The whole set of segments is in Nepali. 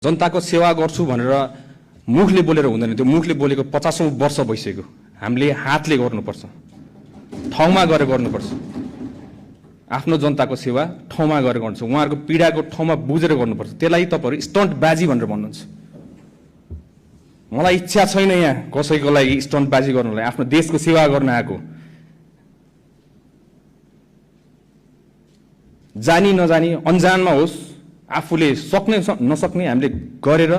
जनताको सेवा गर्छु भनेर मुखले बोलेर हुँदैन। त्यो मुखले बोलेको 50औं वर्ष भइसक्यो। हामीले हातले गर्नुपर्छ, ठाउँमा गएर गर्नुपर्छ। आफ्नो जनताको सेवा ठाउँमा गएर गर्नुपर्छ, उहाँहरूको पीडाको ठाउँमा बुझेर गर्नुपर्छ। त्यसलाई तपाईहरु स्टन्टबाजी भनेर भन्नुहुन्छ। मलाई इच्छा छैन यहाँ कसैको लागि स्टन्टबाजी गर्नलाई, आफ्नो देशको सेवा गर्न आएको। जानी नजानी अनजानमा होस्, आफूले सक्ने नसक्ने हामीले गरेर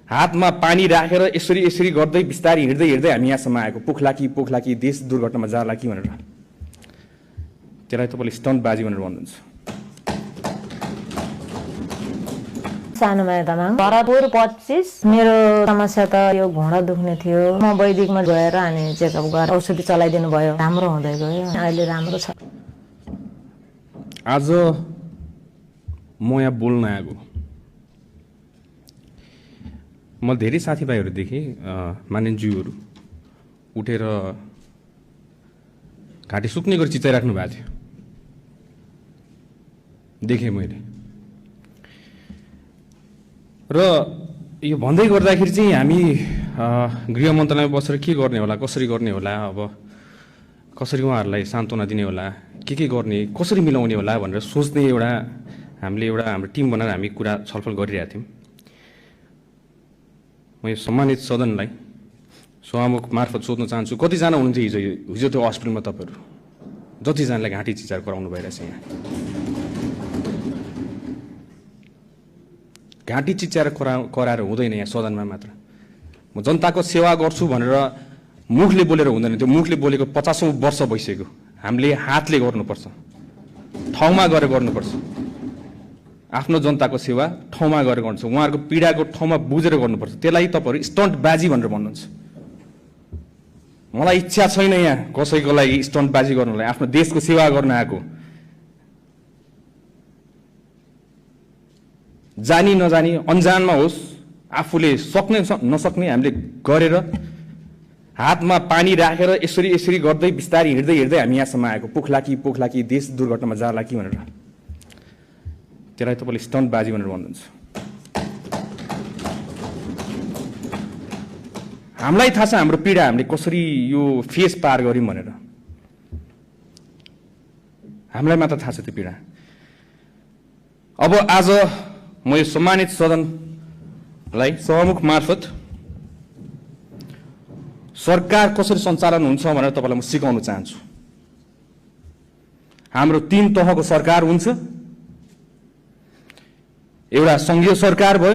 हातमा पानी राखेर यसरी यसरी गर्दै बिस्तारै हिँड्दै हामी यहाँसम्म आएको। पोखलाकी देश दुर्घटनामा जाला कि भनेर। त्यसलाई तपाईले स्टन्टबाजी भनेर भन्नुहुन्छ। सानोमाया तामाङ, भरतपुर 25। मेरो समस्या त यो घुँडा दुख्ने थियो। म वैदिकमा गएर अनि चेकअप गरेर औषधि चलाइदिनु भयो, राम्रो हुँदै गयो। अहिले राम्रो छ। आज म यहाँ बोल्न आएको। म धेरै साथीभाइहरू देखेँ, मानिन्ज्यूहरू उठेर घाँटी सुक्ने गरी चिचाइराख्नु भएको थियो, देखेँ मैले। र यो भन्दै गर्दाखेरि चाहिँ हामी गृह मन्त्रालयमा बसेर के गर्ने होला, कसरी गर्ने होला, अब कसरी उहाँहरूलाई सान्त्वना दिने होला, के गर्ने, कसरी मिलाउने होला भनेर सोच्ने हामीले हाम्रो टिम बनाएर हामी कुरा छलफल गरिरहेका थियौँ। म यो सम्मानित सदनलाई सभामुख मार्फत सोध्न चाहन्छु, कतिजना हुनुहुन्छ हिजो त्यो हस्पिटलमा तपाईँहरू? जतिजनालाई घाँटी चिचार गराउनु भइरहेछ यहाँ? घाँटी चिचार कराएर हुँदैन यहाँ सदनमा मात्र। म जनताको सेवा गर्छु भनेर मुखले बोलेर हुँदैन। त्यो मुखले बोलेको 50औं वर्ष भइसक्यो। हामीले हातले गर्नुपर्छ, ठाउँमा गएर गर्नुपर्छ। आफ्नो जनताको सेवा ठाउँमा गएर गर्नुपर्छ, उहाँहरूको पीडाको ठाउँमा बुझेर गर्नुपर्छ। त्यसलाई तपाईहरु स्टन्टबाजी भनेर भन्नुहुन्छ। मलाई इच्छा छैन यहाँ कसैको लागि स्टन्टबाजी गर्नलाई, आफ्नो देशको सेवा गर्न आएको। जानी नजानी अनजानमा होस्, आफूले सक्ने नसक्ने हामीले गरेर हातमा पानी राखेर यसरी यसरी गर्दै बिस्तारै हिँड्दै हामी यहाँसम्म आएको। पोखलाकी देश दुर्घटनामा जाला कि भनेर। त्यसलाई तपाईले स्टन्टबाजी भनेर भन्नुहुन्छ। हामीलाई थाहा छ हाम्रो पीडा हामीले कसरी यो फेस पार गर्यौं भनेर। हामीलाई मात्र थाहा छ त्यो पीडा। अब आज म यो सम्मानित सदनलाई सभामुख मार्फत सरकार कसरी सञ्चालन हुन्छ भनेर तपाईलाई म सिकाउन चाहन्छु। हाम्रो 3 तहको सरकार हुन्छ। एउटा संघीय सरकार भयो,